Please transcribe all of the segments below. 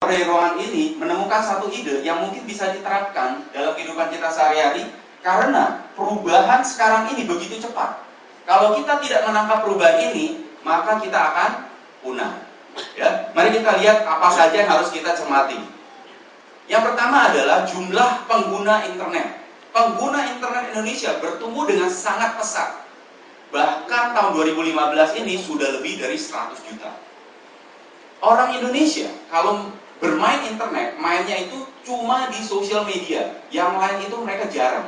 dari ruangan ini menemukan satu ide yang mungkin bisa diterapkan dalam kehidupan kita sehari-hari, karena perubahan sekarang ini begitu cepat. Kalau kita tidak menangkap perubahan ini, maka kita akan punah. Ya, mari kita lihat apa saja yang harus kita cermati. Yang pertama adalah jumlah pengguna internet. Pengguna internet Indonesia bertumbuh dengan sangat pesat. Bahkan tahun 2015 ini sudah lebih dari 100 juta. Orang Indonesia kalau bermain internet, mainnya itu cuma di sosial media. Yang lain itu mereka jarang.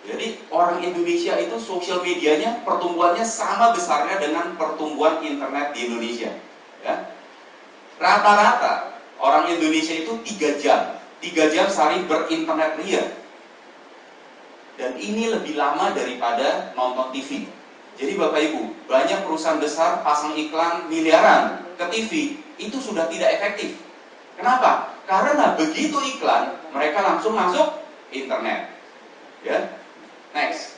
Jadi orang Indonesia itu sosial medianya pertumbuhannya sama besarnya dengan pertumbuhan internet di Indonesia. Ya. Rata-rata orang Indonesia itu 3 jam. 3 jam sehari berinternet ria. Dan ini lebih lama daripada nonton TV. Jadi Bapak Ibu, banyak perusahaan besar pasang iklan miliaran ke TV, itu sudah tidak efektif. Kenapa? Karena begitu iklan, mereka langsung masuk internet. Ya, next.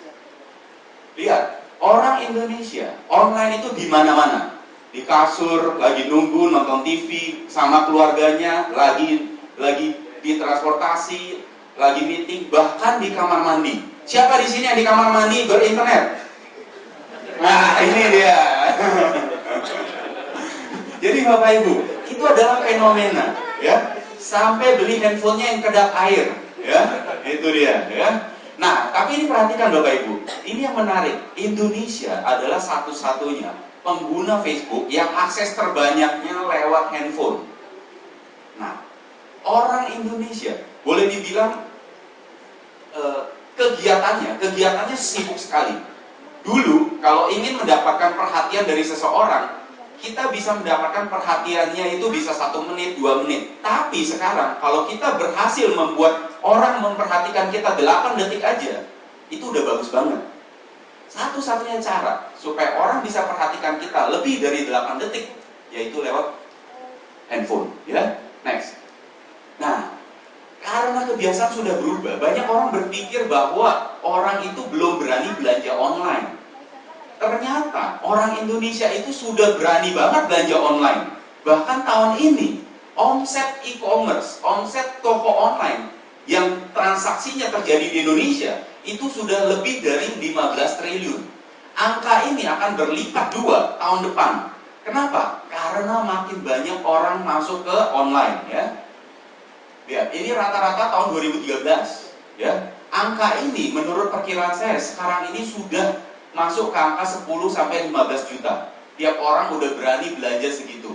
Lihat, orang Indonesia online itu di mana-mana. Di kasur, lagi nunggu nonton TV sama keluarganya, lagi di transportasi, lagi meeting, bahkan di kamar mandi. Siapa di sini yang di kamar mandi berinternet? Nah, ini dia. Jadi Bapak Ibu, itu adalah fenomena, ya. Sampai beli handphonenya yang kedap air, ya. Itu dia, ya. Nah, tapi ini perhatikan Bapak Ibu, ini yang menarik. Indonesia adalah satu-satunya pengguna Facebook yang akses terbanyaknya lewat handphone. Nah, orang Indonesia boleh dibilang kegiatannya sibuk sekali. Dulu, kalau ingin mendapatkan perhatian dari seseorang, kita bisa mendapatkan perhatiannya itu bisa 1 menit, 2 menit. Tapi sekarang, kalau kita berhasil membuat orang memperhatikan kita 8 detik aja, itu udah bagus banget. Satu-satunya cara supaya orang bisa perhatikan kita lebih dari 8 detik, yaitu lewat handphone. Ya, next. Nah, karena kebiasaan sudah berubah, banyak orang berpikir bahwa orang itu belum berani belanja online. Ternyata orang Indonesia itu sudah berani banget belanja online. Bahkan tahun ini, omset e-commerce, omset toko online yang transaksinya terjadi di Indonesia itu sudah lebih dari 15 triliun. Angka ini akan berlipat 2 tahun depan. Kenapa? Karena makin banyak orang masuk ke online, ya. Ya, ini rata-rata tahun 2013, ya. Angka ini menurut perkiraan saya sekarang ini sudah masuk ke angka 10 sampai 15 juta. Tiap orang udah berani belanja segitu.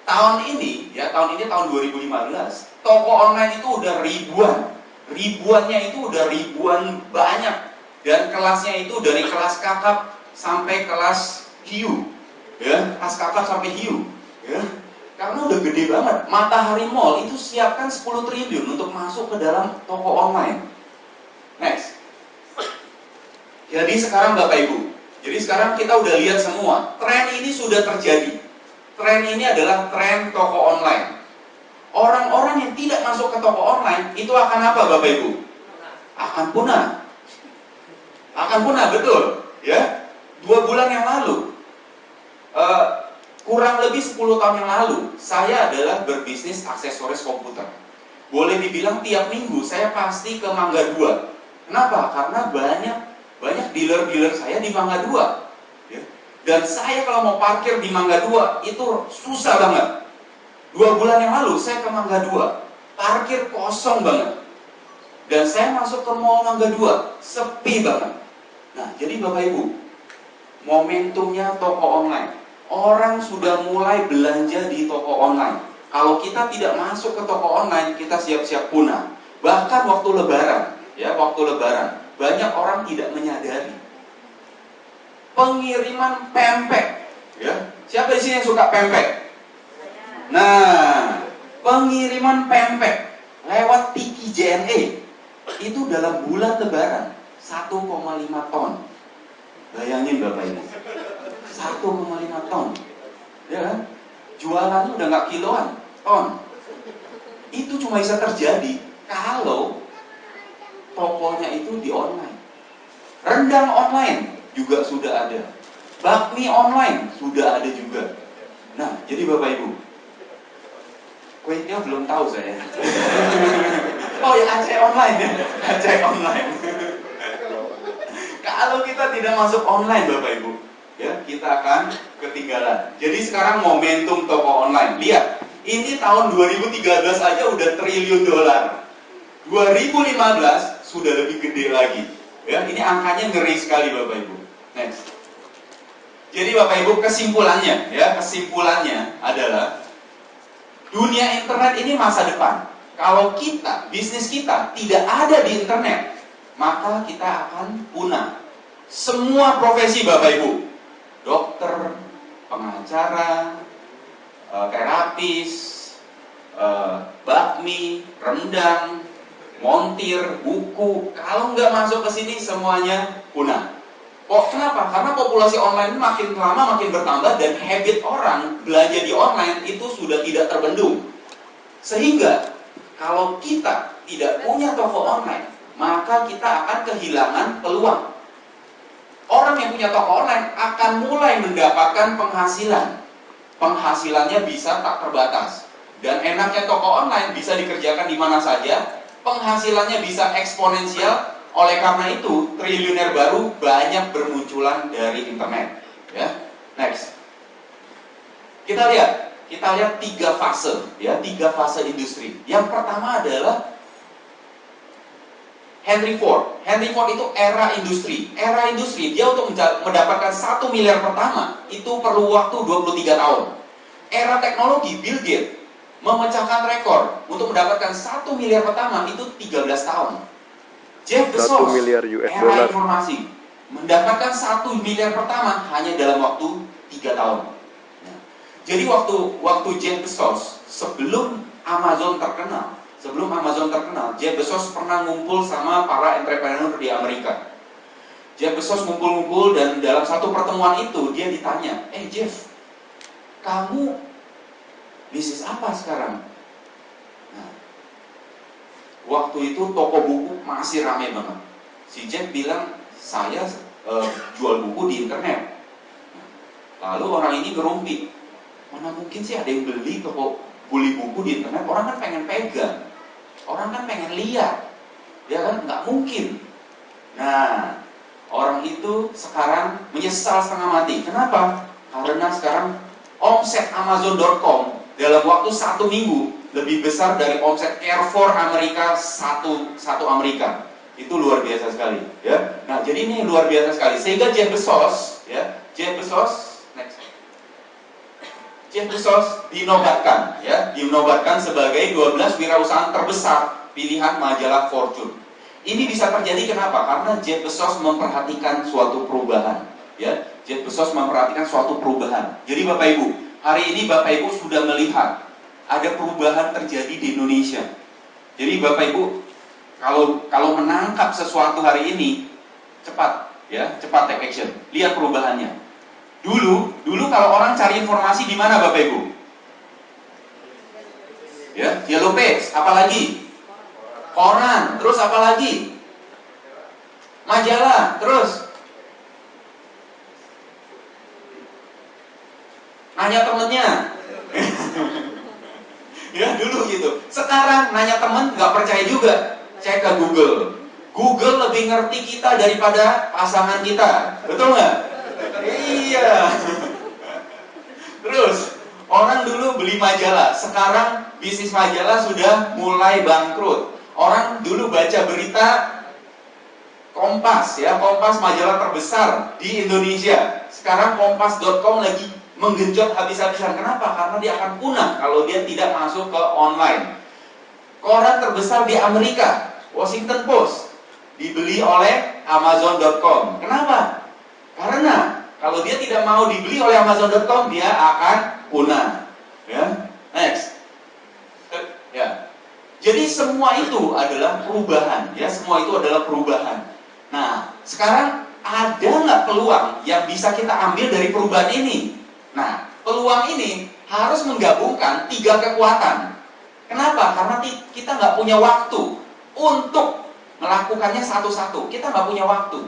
Tahun ini, tahun 2015, toko online itu udah ribuan. Ribuannya itu udah ribuan banyak. Dan kelasnya itu dari kelas kakap sampai kelas hiu. Ya, kelas kakap sampai hiu. Ya. Karena udah gede banget. Matahari Mall itu siapkan 10 triliun untuk masuk ke dalam toko online. Next. Jadi sekarang Bapak Ibu, jadi sekarang kita udah lihat semua, tren ini sudah terjadi. Tren ini adalah tren toko online. Orang-orang yang tidak masuk ke toko online, itu akan apa Bapak Ibu? Akan punah. Akan punah, betul. Ya, 2 bulan yang lalu, kurang lebih 10 tahun yang lalu, saya adalah berbisnis aksesoris komputer. Boleh dibilang tiap minggu saya pasti ke Mangga 2. Kenapa? Karena banyak dealer-dealer saya di Mangga 2, ya. Dan saya kalau mau parkir di Mangga 2 itu susah banget. 2 bulan yang lalu saya ke Mangga 2, parkir kosong banget. Dan saya masuk ke mall Mangga 2, sepi banget. Nah, jadi Bapak Ibu, momentumnya toko online. Orang sudah mulai belanja di toko online. Kalau kita tidak masuk ke toko online, kita siap-siap punah. Bahkan waktu lebaran, banyak orang tidak menyadari pengiriman pempek, ya. Siapa di sini yang suka pempek? Nah, pengiriman pempek lewat Tiki JNE itu dalam bulan lebaran 1,5 ton. Bayangin Bapak ini, 1,5 ton, ya kan? Jualannya udah nggak kiloan, ton. Itu cuma bisa terjadi kalau tokonya itu di online. Rendang online juga sudah ada. Bakmi online sudah ada juga. Nah, jadi Bapak Ibu, Kuenya belum tahu saya. Oh ya, Aceh online ya. Aceh online. Kalau kita tidak masuk online Bapak Ibu, ya kita akan ketinggalan. Jadi sekarang momentum toko online. Lihat, ini tahun 2013 aja udah triliun dolar. 2015 sudah lebih gede lagi. Ya, ini angkanya ngeri sekali Bapak Ibu. Next. Jadi Bapak Ibu kesimpulannya adalah dunia internet ini masa depan. Kalau bisnis kita tidak ada di internet, maka kita akan punah. Semua profesi Bapak Ibu, dokter, pengacara, terapis, bakmi, rendang, montir, buku, kalau nggak masuk ke sini semuanya punah. Kenapa? Karena populasi online makin lama makin bertambah dan habit orang belanja di online itu sudah tidak terbendung. Sehingga kalau kita tidak punya toko online, maka kita akan kehilangan peluang. Orang yang punya toko online akan mulai mendapatkan penghasilan. Penghasilannya bisa tak terbatas. Dan enaknya toko online bisa dikerjakan di mana saja, penghasilannya bisa eksponensial. Oleh karena itu, triliuner baru banyak bermunculan dari internet. Ya, next. Kita lihat 3 fase, ya, 3 fase industri. Yang pertama adalah Henry Ford. Henry Ford itu era industri. Era industri, dia untuk mendapatkan 1 miliar pertama itu perlu waktu 23 tahun. Era teknologi, Bill Gates memecahkan rekor untuk mendapatkan 1 miliar pertama itu 13 tahun. Jeff Bezos, era informasi, mendapatkan 1 miliar pertama hanya dalam waktu 3 tahun. Jadi waktu Jeff Bezos sebelum Amazon terkenal, Jeff Bezos pernah ngumpul sama para entrepreneur di Amerika. Jeff Bezos ngumpul-ngumpul dan dalam satu pertemuan itu dia ditanya, Jeff, kamu bisnis apa sekarang? Nah, waktu itu toko buku masih ramai banget. Si Jeff bilang, saya jual buku di internet. Lalu orang ini ngerumpi, mana mungkin sih ada yang beli buku di internet? Orang kan pengen pegang, orang kan pengen lihat, ya kan? Nggak mungkin. Nah, orang itu sekarang menyesal setengah mati. Kenapa? Karena sekarang omset Amazon.com dalam waktu 1 minggu lebih besar dari omset Carrefour Amerika satu Amerika. Itu luar biasa sekali, ya. Nah, jadi ini luar biasa sekali. Sehingga Jeff Bezos dinobatkan sebagai 12 wirausahaan terbesar pilihan majalah Fortune. Ini bisa terjadi kenapa? Karena Jeff Bezos memperhatikan suatu perubahan, ya. Jeff Bezos memperhatikan suatu perubahan. Jadi Bapak Ibu, hari ini Bapak Ibu sudah melihat ada perubahan terjadi di Indonesia. Jadi Bapak Ibu, kalau menangkap sesuatu hari ini, cepat take action. Lihat perubahannya. Dulu kalau orang cari informasi di mana Bapak Ibu? Ya, Yellow Page, apalagi? Koran, terus apalagi? Majalah, terus nanya temennya. Ya dulu gitu. Sekarang nanya temen nggak percaya juga, cek ke Google. Google lebih ngerti kita daripada pasangan kita, betul nggak? Iya. Terus orang dulu beli majalah, sekarang bisnis majalah sudah mulai bangkrut. Orang dulu baca berita Kompas, ya, Kompas majalah terbesar di Indonesia. Sekarang Kompas.com lagi menggenjot habis-habisan. Kenapa? Karena dia akan punah kalau dia tidak masuk ke online. Koran terbesar di Amerika, Washington Post, dibeli oleh Amazon.com. Kenapa? Karena kalau dia tidak mau dibeli oleh Amazon.com, dia akan punah. Ya, next. Ya. Jadi semua itu adalah perubahan, ya, semua itu adalah perubahan. Nah, sekarang ada nggak peluang yang bisa kita ambil dari perubahan ini? Nah, peluang ini harus menggabungkan 3 kekuatan. Kenapa? Karena kita nggak punya waktu untuk melakukannya satu-satu. Kita nggak punya waktu.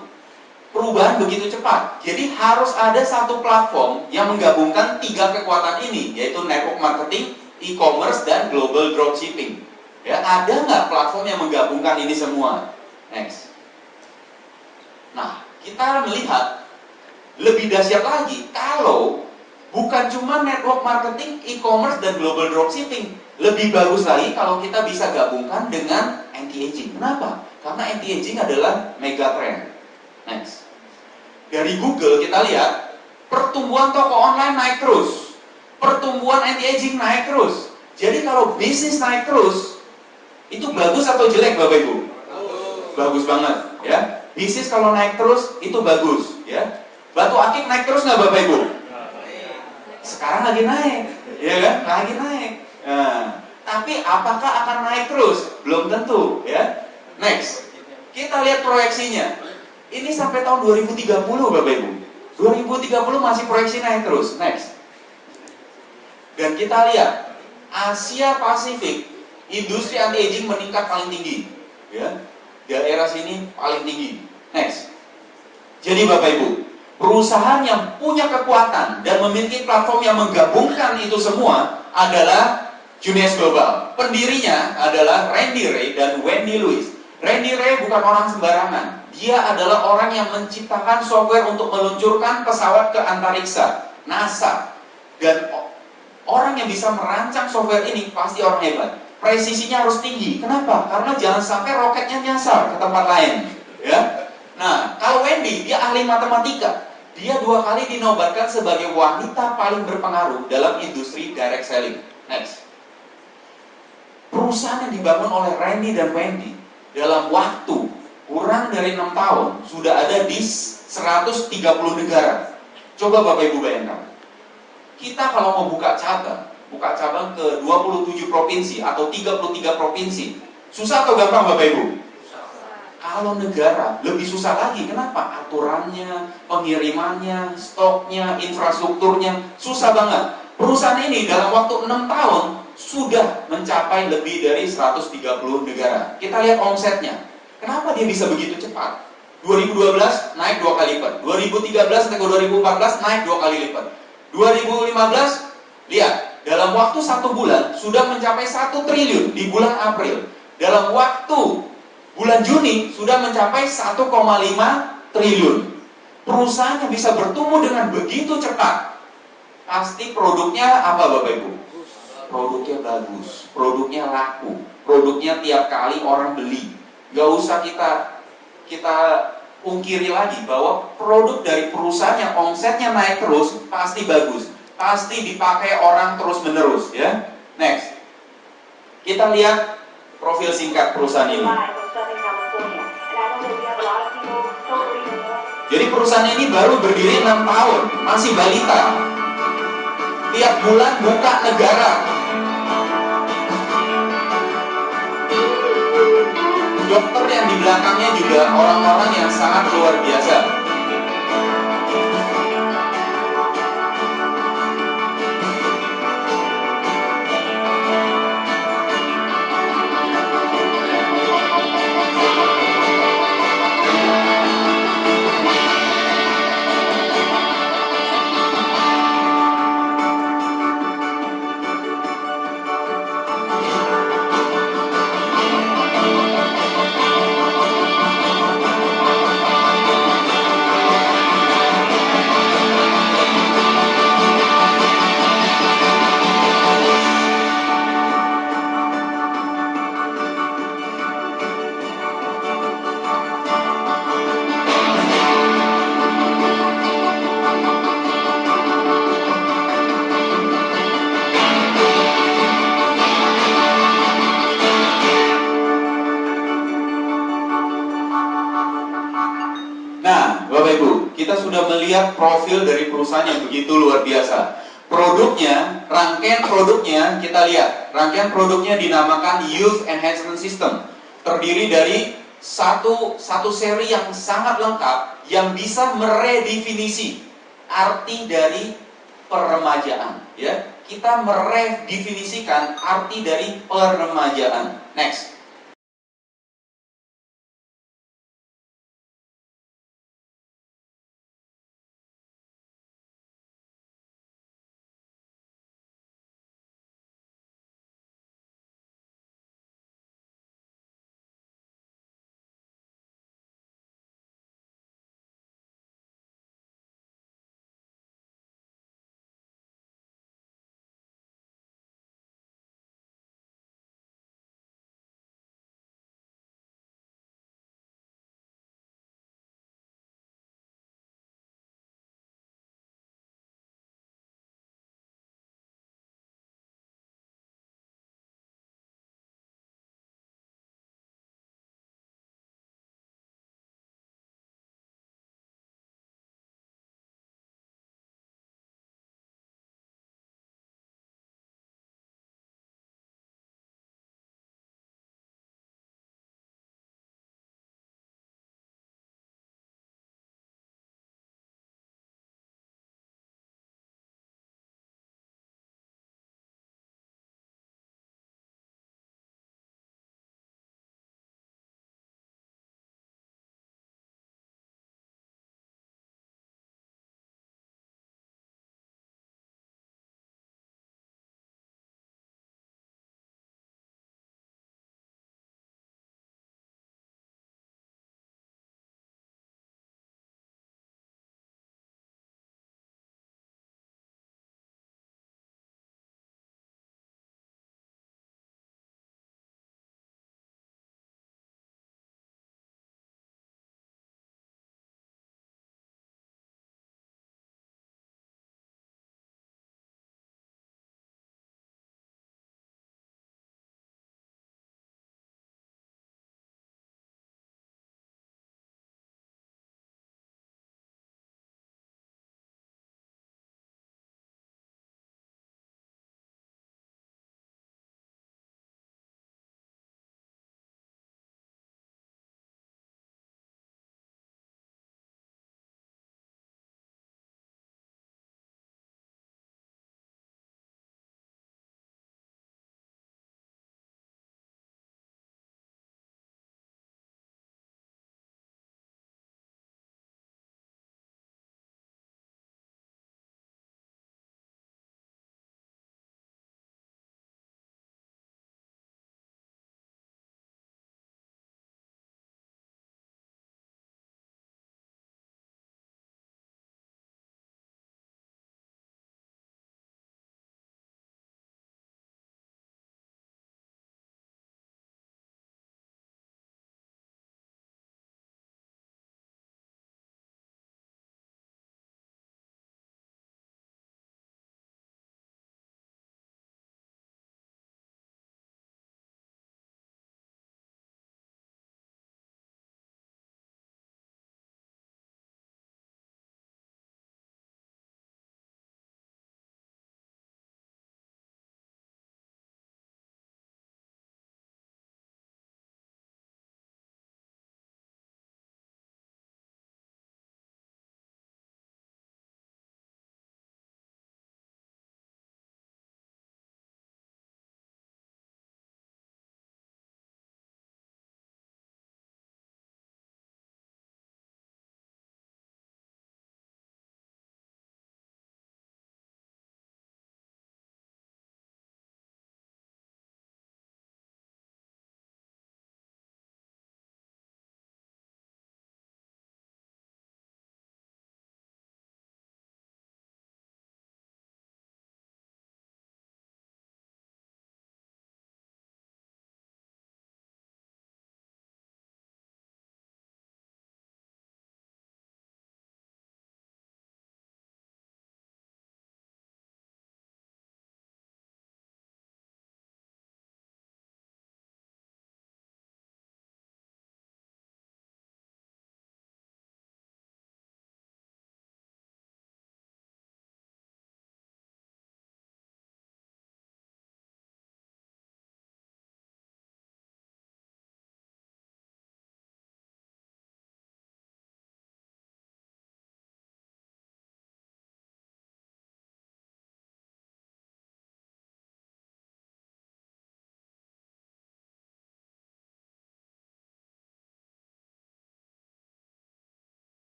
Perubahan begitu cepat. Jadi harus ada satu platform yang menggabungkan 3 kekuatan ini, yaitu network marketing, e-commerce dan global dropshipping. Ya, ada nggak platform yang menggabungkan ini semua? Next. Nah, kita melihat lebih dahsyat lagi kalau bukan cuma network marketing, e-commerce dan global dropshipping. Lebih bagus lagi kalau kita bisa gabungkan dengan anti-aging. Kenapa? Karena anti-aging adalah mega trend. Next. Dari Google kita lihat pertumbuhan toko online naik terus, pertumbuhan anti-aging naik terus. Jadi kalau bisnis naik terus, itu bagus atau jelek Bapak Ibu? Bagus banget, ya. Bisnis kalau naik terus itu bagus, ya. Batu akik naik terus nggak Bapak Ibu? Sekarang lagi naik, ya kan? Lagi naik. Nah, tapi apakah akan naik terus? Belum tentu, ya. Next, kita lihat proyeksinya. Ini sampai tahun 2030 Bapak Ibu. 2030 masih proyeksi naik terus. Next. Dan kita lihat Asia Pasifik, industri anti-aging meningkat paling tinggi, ya. Daerah sini paling tinggi. Next. Jadi Bapak Ibu, perusahaan yang punya kekuatan dan memiliki platform yang menggabungkan itu semua adalah Junius Global. Pendirinya adalah Randy Ray dan Wendy Lewis. Randy Ray bukan orang sembarangan. Dia adalah orang yang menciptakan software untuk meluncurkan pesawat ke antariksa, NASA. Dan orang yang bisa merancang software ini pasti orang hebat. Presisinya harus tinggi. Kenapa? Karena jangan sampai roketnya nyasar ke tempat lain, ya. Nah, kalau Wendy, dia ahli matematika. Dia 2 kali dinobatkan sebagai wanita paling berpengaruh dalam industri direct selling. Next. Perusahaan yang dibangun oleh Randy dan Wendy dalam waktu kurang dari 6 tahun sudah ada di 130 negara. Coba Bapak Ibu bayangkan. Kita kalau mau buka cabang ke 27 provinsi atau 33 provinsi. Susah atau gampang Bapak Ibu? Kalau negara lebih susah lagi. Kenapa? Aturannya, pengirimannya, stoknya, infrastrukturnya susah banget. Perusahaan ini dalam waktu 6 tahun sudah mencapai lebih dari 130 negara. Kita lihat omsetnya. Kenapa dia bisa begitu cepat? 2012 naik 2 kali lipat. 2013 sampai 2014 naik 2 kali lipat. 2015 lihat, dalam waktu 1 bulan sudah mencapai 1 triliun di bulan April. Dalam waktu bulan Juni sudah mencapai 1,5 triliun. Perusahaan yang bisa bertumbuh dengan begitu cepat, pasti produknya apa Bapak Ibu? Produknya bagus, produknya laku, produknya tiap kali orang beli. Gak usah kita ungkiri lagi bahwa produk dari perusahaan yang omsetnya naik terus pasti bagus, pasti dipakai orang terus menerus, ya. Next, kita lihat profil singkat perusahaan ini. Jadi perusahaan ini baru berdiri 6 tahun, masih balita. Tiap bulan buka negara. Dokter yang di belakangnya juga orang-orang yang sangat luar biasa. Nah, Bapak Ibu, kita sudah melihat profil dari perusahaan yang begitu luar biasa. Produknya, rangkaian produknya, kita lihat. Rangkaian produknya dinamakan Youth Enhancement System. Terdiri dari satu seri yang sangat lengkap, yang bisa meredefinisi arti dari peremajaan. Ya, kita meredefinisikan arti dari peremajaan. Next.